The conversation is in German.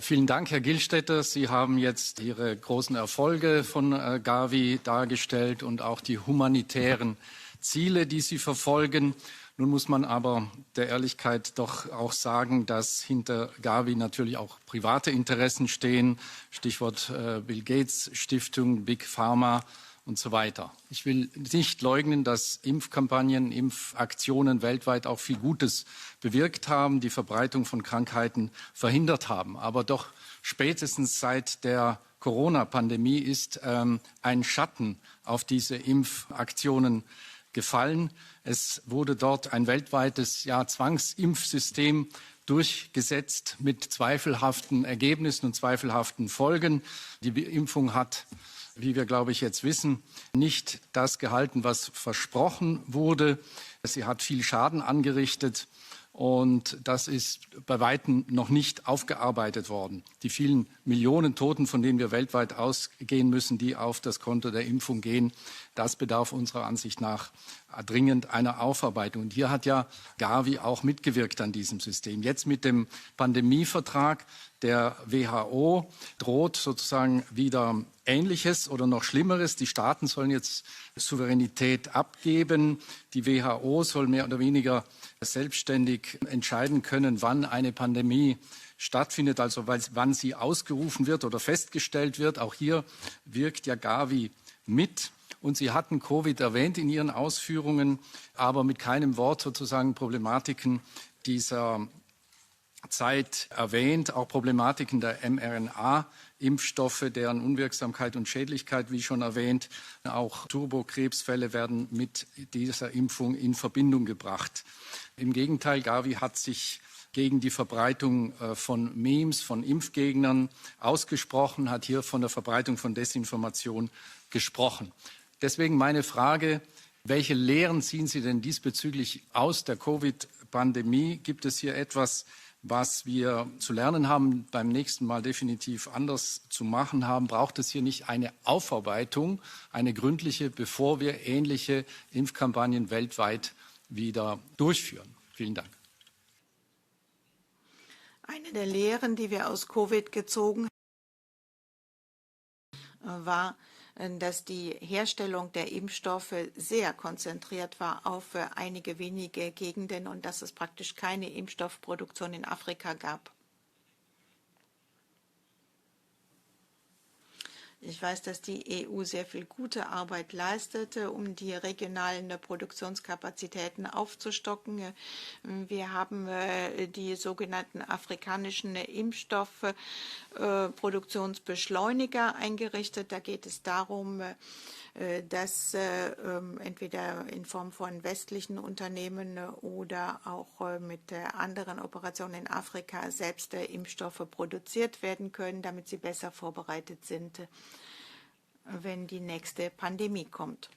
Vielen Dank, Herr Gillstätter. Sie haben jetzt Ihre großen Erfolge von Gavi dargestellt und auch die humanitären Ziele, die Sie verfolgen. Nun muss man aber der Ehrlichkeit doch auch sagen, dass hinter Gavi natürlich auch private Interessen stehen. Stichwort Bill Gates Stiftung, Big Pharma und so weiter. Ich will nicht leugnen, dass Impfkampagnen, Impfaktionen weltweit auch viel Gutes bewirkt haben, die Verbreitung von Krankheiten verhindert haben. Aber doch spätestens seit der Corona-Pandemie ist ein Schatten auf diese Impfaktionen gefallen. Es wurde dort ein weltweites Zwangsimpfsystem durchgesetzt mit zweifelhaften Ergebnissen und zweifelhaften Folgen. Die Impfung hat, wie wir, glaube ich, jetzt wissen, nicht das gehalten, was versprochen wurde. Sie hat viel Schaden angerichtet und das ist bei weitem noch nicht aufgearbeitet worden. Die vielen Millionen Toten, von denen wir weltweit ausgehen müssen, die auf das Konto der Impfung gehen, das bedarf unserer Ansicht nach dringend einer Aufarbeitung. Und hier hat ja Gavi auch mitgewirkt an diesem System. Jetzt mit dem Pandemievertrag der WHO droht sozusagen wieder Ähnliches oder noch Schlimmeres. Die Staaten sollen jetzt Souveränität abgeben. Die WHO soll mehr oder weniger selbstständig entscheiden können, wann eine Pandemie stattfindet, also wann sie ausgerufen wird oder festgestellt wird. Auch hier wirkt ja Gavi mit. Und Sie hatten Covid erwähnt in Ihren Ausführungen, aber mit keinem Wort sozusagen Problematiken dieser Zeit erwähnt, auch Problematiken der mRNA-Impfstoffe, deren Unwirksamkeit und Schädlichkeit, wie schon erwähnt. Auch Turbokrebsfälle werden mit dieser Impfung in Verbindung gebracht. Im Gegenteil, Gavi hat sich gegen die Verbreitung von Memes, von Impfgegnern ausgesprochen, hat hier von der Verbreitung von Desinformation gesprochen. Deswegen meine Frage, welche Lehren ziehen Sie denn diesbezüglich aus der Covid-Pandemie? Gibt es hier etwas, was wir zu lernen haben, beim nächsten Mal definitiv anders zu machen haben? Braucht es hier nicht eine Aufarbeitung, eine gründliche, bevor wir ähnliche Impfkampagnen weltweit wieder durchführen? Vielen Dank. Eine der Lehren, die wir aus Covid gezogen haben, war, dass die Herstellung der Impfstoffe sehr konzentriert war auf einige wenige Gegenden und dass es praktisch keine Impfstoffproduktion in Afrika gab. Ich weiß, dass die EU sehr viel gute Arbeit leistete, um die regionalen Produktionskapazitäten aufzustocken. Wir haben die sogenannten afrikanischen Impfstoffproduktionsbeschleuniger eingerichtet. Da geht es darum, dass entweder in Form von westlichen Unternehmen oder auch mit anderen Operationen in Afrika selbst Impfstoffe produziert werden können, damit sie besser vorbereitet sind, wenn die nächste Pandemie kommt.